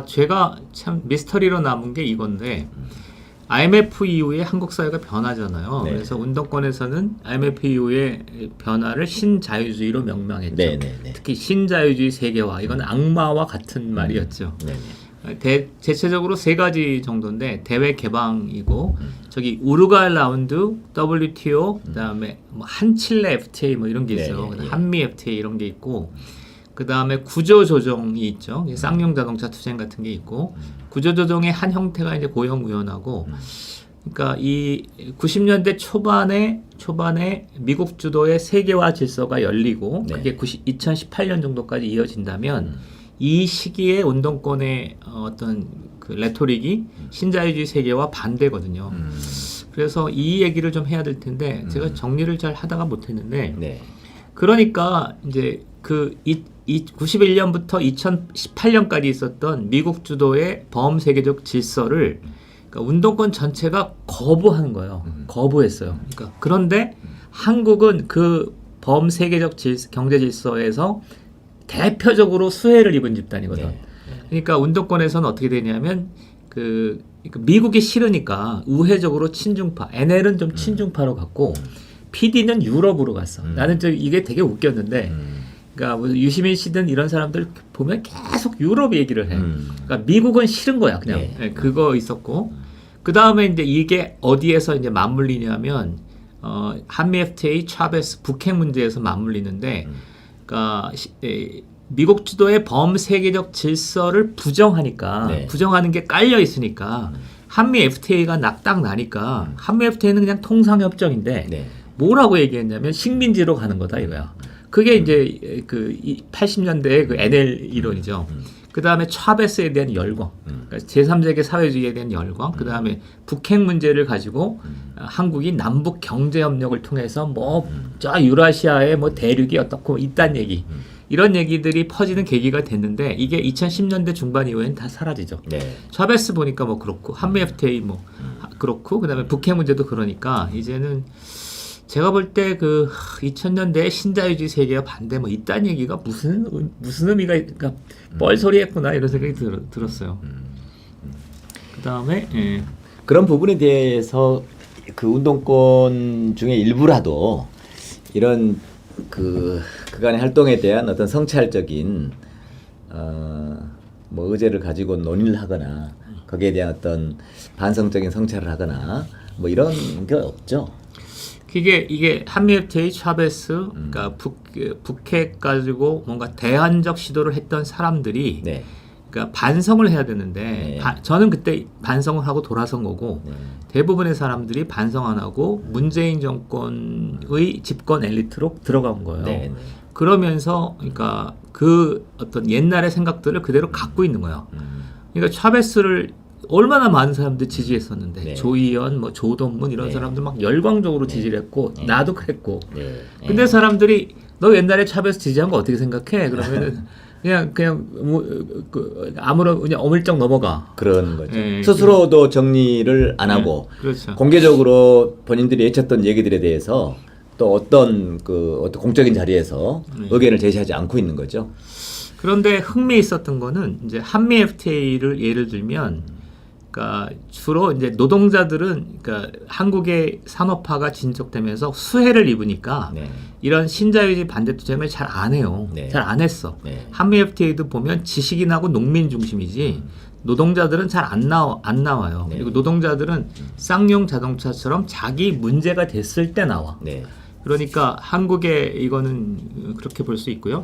제가 참 미스터리로 남은 게 이건데 IMF 이후에 한국 사회가 변하잖아요. 네. 그래서 운동권에서는 IMF 이후의 변화를 신자유주의로 명명했죠. 네, 네, 네. 특히 신자유주의 세계화 이건 악마와 같은 말이었죠. 네, 대체적으로 세 가지 정도인데 대외 개방이고 저기 우루과이 라운드, WTO, 그다음에 뭐 한칠레 FTA 뭐 이런 게 있어요. 네, 네, 네. 한미 FTA 이런 게 있고 그다음에 구조 조정이 있죠. 쌍용 자동차 투쟁 같은 게 있고 구조 조정의 한 형태가 이제 고용 위원하고 그러니까 이 90년대 초반에 미국 주도의 세계화 질서가 열리고 네. 그게 2018년 정도까지 이어진다면 이 시기에 운동권의 어떤 그 레토릭이 신자유주의 세계와 반대거든요. 그래서 이 얘기를 좀 해야 될 텐데 제가 정리를 잘 하다가 못했는데 네. 그러니까 이제 그 91년부터 2018년까지 있었던 미국 주도의 범세계적 질서를 그러니까 운동권 전체가 거부하는 거예요. 거부했어요. 그러니까 그런데 한국은 그 범세계적 경제 질서에서 대표적으로 수혜를 입은 집단이거든. 네. 그러니까 운동권에서는 어떻게 되냐면 미국이 싫으니까 우회적으로 친중파, NL은 좀 친중파로 갔고 PD는 유럽으로 갔어. 나는 이게 되게 웃겼는데, 그러니까 뭐 유시민 씨든 이런 사람들 보면 계속 유럽 얘기를 해. 그러니까 미국은 싫은 거야, 그냥. 네. 네, 그거 있었고, 그 다음에 이제 이게 어디에서 이제 맞물리냐면 한미 FTA, 차베스, 북핵 문제에서 맞물리는데, 그러니까 미국 주도의 범세계적 질서를 부정하니까 네. 부정하는 게 깔려 있으니까 한미 FTA가 딱 나니까 한미 FTA는 그냥 통상협정인데 네. 뭐라고 얘기했냐면 식민지로 가는 거다 이거야. 그게 이제 그 80년대의 그 NL 이론이죠. 그 다음에 차베스에 대한 열광, 그러니까 제3세계 사회주의에 대한 열광, 그 다음에 북핵 문제를 가지고 한국이 남북 경제협력을 통해서 뭐 저 유라시아의 뭐 대륙이 어떻고 있다는 얘기, 이런 얘기들이 퍼지는 계기가 됐는데 이게 2010년대 중반 이후에는 다 사라지죠. 네. 차베스 보니까 뭐 그렇고 한미 FTA 뭐 그렇고 그 다음에 북핵 문제도 그러니까 이제는 제가 볼 때 그 2000년대 신자유주의 세계와 반대 뭐 이딴 얘기가 무슨 의미가 그러니까 뻘소리했구나 이런 생각이 들었어요. 그 다음에 그런 부분에 대해서 그 운동권 중에 일부라도 이런 그간의 활동에 대한 어떤 성찰적인 뭐 의제를 가지고 논의를 하거나 거기에 대한 어떤 반성적인 성찰을 하거나 뭐 이런 게 없죠. 이게 한미 FTA, 차베스, 그러니까 북핵 가지고 뭔가 대안적 시도를 했던 사람들이 네. 그러니까 반성을 해야 되는데 네. 저는 그때 반성을 하고 돌아선 거고 네. 대부분의 사람들이 반성 안 하고 문재인 정권의 집권 엘리트로 들어간 거예요. 네. 네. 그러면서 그러니까 그 어떤 옛날의 생각들을 그대로 갖고 있는 거예요. 그러니까 차베스를 얼마나 많은 사람들이 지지했었는데 네. 조희연, 뭐 조동문 이런 네. 사람들 막 열광적으로 지지를 했고 나도 그랬고. 네. 근데 사람들이 너 옛날에 차베스 지지한 거 어떻게 생각해? 그러면은 그냥 뭐, 아무런 그냥 어물쩍 넘어가. 그런 거죠. 예, 스스로도 정리를 안 하고 그렇죠. 공개적으로 본인들이 외쳤던 얘기들에 대해서 또 어떤 공적인 자리에서 의견을 제시하지 않고 있는 거죠. 그런데 흥미있었던 거는 이제 한미 FTA를 예를 들면 그러니까 주로 이제 노동자들은 그러니까 한국의 산업화가 진척되면서 수혜를 입으니까 네. 이런 신자유주의 반대 투쟁을 잘 안 해요. 네. 잘 안 했어. 네. 한미 FTA도 보면 지식인하고 농민 중심이지 노동자들은 잘 안 나와요. 네. 그리고 노동자들은 쌍용 자동차처럼 자기 문제가 됐을 때 나와. 네. 그러니까 한국의 이거는 그렇게 볼 수 있고요.